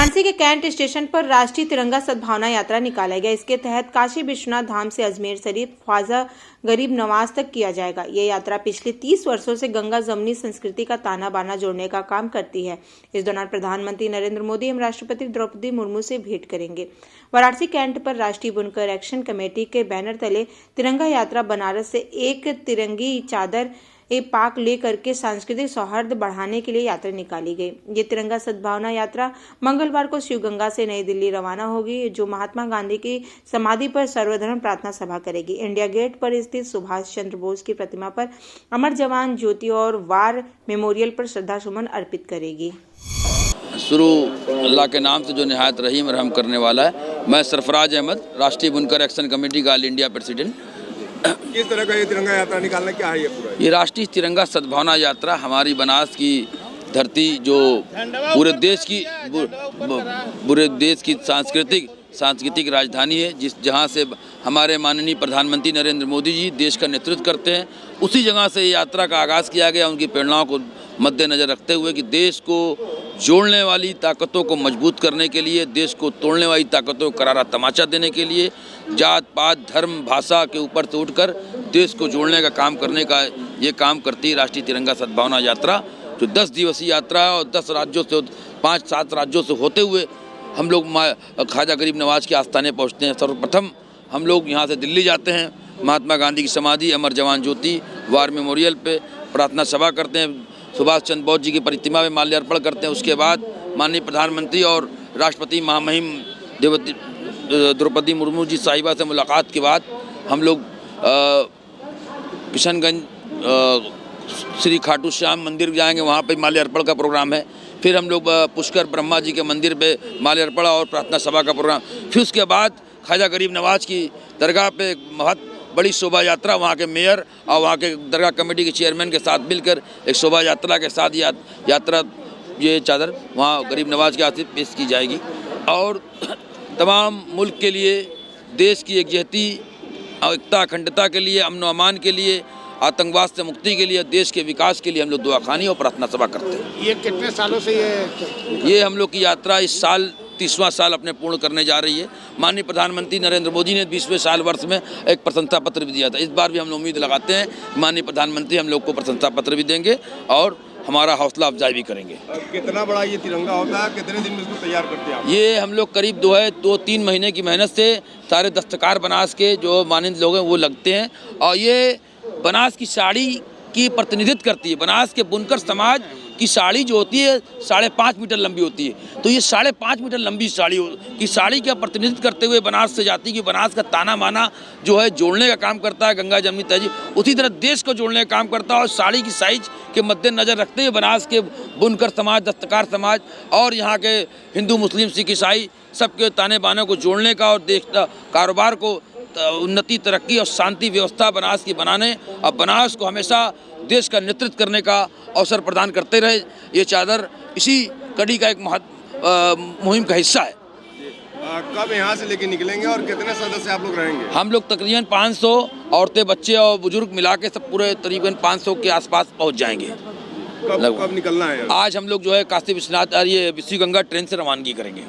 वाराणसी के cantt station पर राष्ट्रीय तिरंगा सद्भावना यात्रा निकाला गया। इसके तहत काशी विश्वनाथ धाम से अजमेर शरीफ ख्वाजा गरीब नवाज तक किया जाएगा। ये यात्रा पिछले 30 वर्षों से गंगा जमनी संस्कृति का ताना बाना जोड़ने का काम करती है। इस दौरान प्रधानमंत्री नरेंद्र मोदी एवं राष्ट्रपति द्रौपदी मुर्मू से भेंट करेंगे। वाराणसी कैंट पर राष्ट्रीय बुनकर एक्शन कमेटी के बैनर तले तिरंगा यात्रा बनारस से एक तिरंगी चादर पाक लेकर के सांस्कृतिक सौहार्द बढ़ाने के लिए यात्रा निकाली गई। ये तिरंगा सद्भावना यात्रा मंगलवार को शिवगंगा से नई दिल्ली रवाना होगी, जो महात्मा गांधी की समाधि पर सर्वधर्म प्रार्थना सभा करेगी। इंडिया गेट पर स्थित सुभाष चंद्र बोस की प्रतिमा पर अमर जवान ज्योति और वार मेमोरियल पर श्रद्धासुमन अर्पित करेगी। शुरू अल्लाह के नाम से जो निहायत रहीम रहम करने वाला है। मैं सरफराज अहमद, राष्ट्रीय बुनकर एक्शन कमेटी का ऑल इंडिया प्रेसिडेंट। किस तरह का ये तिरंगा यात्रा निकालना क्या है? ये राष्ट्रीय तिरंगा सद्भावना यात्रा हमारी बनास की धरती जो पूरे देश की सांस्कृतिक राजधानी है, जहां से हमारे माननीय प्रधानमंत्री नरेंद्र मोदी जी देश का नेतृत्व करते हैं, उसी जगह से ये यात्रा का आगाज़ किया गया। उनकी प्रेरणाओं को मद्देनज़र रखते हुए कि देश को जोड़ने वाली ताकतों को मजबूत करने के लिए, देश को तोड़ने वाली ताकतों को करारा तमाचा देने के लिए, जात पात धर्म भाषा के ऊपर से उठकर देश को जोड़ने का काम करने का ये काम करती है राष्ट्रीय तिरंगा सद्भावना यात्रा, जो 10 दिवसीय यात्रा है। और 10 राज्यों से 5-7 राज्यों से होते हुए हम लोग ख्वाजा गरीब नवाज के आस्थाने पहुँचते हैं। सर्वप्रथम हम लोग यहाँ से दिल्ली जाते हैं, महात्मा गांधी की समाधि अमर जवान ज्योति वार मेमोरियल पे प्रार्थना सभा करते हैं, सुभाष चंद्र बोस जी की प्रतिमा में माल्यार्पण करते हैं। उसके बाद माननीय प्रधानमंत्री और राष्ट्रपति महामहिम द्रौपदी मुर्मू जी साहिबा से मुलाकात के बाद हम लोग किशनगंज श्री खाटू श्याम मंदिर जाएंगे, वहाँ पे माल्यार्पण का प्रोग्राम है। फिर हम लोग पुष्कर ब्रह्मा जी के मंदिर पे माल्यार्पण और प्रार्थना सभा का प्रोग्राम। फिर उसके बाद ख्वाजा गरीब नवाज की दरगाह पे बहुत बड़ी शोभा यात्रा, वहाँ के मेयर और वहाँ के दरगाह कमेटी के चेयरमैन के साथ मिलकर एक शोभा यात्रा के साथ यात्रा ये चादर वहाँ गरीब नवाज के हाथ पेश की जाएगी। और तमाम मुल्क के लिए, देश की एकजहती एकता अखंडता के लिए, अमन व अमान के लिए, आतंकवाद से मुक्ति के लिए, देश के विकास के लिए हम लोग दुआखानी और प्रार्थना सभा करते हैं। ये कितने सालों से ये हम लोग की यात्रा इस साल 30वां साल अपने पूर्ण करने जा रही है। माननीय प्रधानमंत्री नरेंद्र मोदी ने 20वें साल वर्ष में एक प्रशंसा पत्र भी दिया था। इस बार भी हम लोग उम्मीद लगाते हैं माननीय प्रधानमंत्री हम लोग को प्रशंसा पत्र भी देंगे और हमारा हौसला अफजाई भी करेंगे। कितना बड़ा ये तिरंगा होता है, कितने दिन में इसको तैयार करते हैं आप? ये हम लोग करीब 2-3 महीने की मेहनत से सारे दस्तकार बनास के जो माननीय लोग हैं वो लगते हैं। और ये बनास की साड़ी की प्रतिनिधित्व करती है। बनास के बुनकर समाज की साड़ी जो होती है 5.5 मीटर लंबी होती है। तो ये 5.5 मीटर लंबी साड़ी का प्रतिनिधित्व करते हुए बनास से जाती कि बनास का ताना बाना जो है जोड़ने का काम करता है गंगा जमनी तहजीब, उसी तरह देश को जोड़ने का काम करता है। और साड़ी की साइज के मद्देनजर रखते हुए बनास के बुनकर समाज, दस्तकार समाज और यहाँ के हिंदू मुस्लिम सिख ईसाई सबके ताने बाने को जोड़ने का और देश का कारोबार को उन्नति तरक्की और शांति व्यवस्था बनास की बनाने और बनास को हमेशा देश का नेतृत्व करने का अवसर प्रदान करते रहे। ये चादर इसी कड़ी का एक मुहिम का हिस्सा है। कब यहाँ से लेके निकलेंगे और कितने सदस्य आप लोग रहेंगे? हम लोग तकरीबन 500 औरतें, बच्चे और बुजुर्ग मिला के सब पूरे तकरीबन 500 के आसपास पहुँच जाएंगे। कब निकलना है? आज हम लोग जो है काशी विश्वनाथ ये विश्व गंगा ट्रेन से रवानगी करेंगे।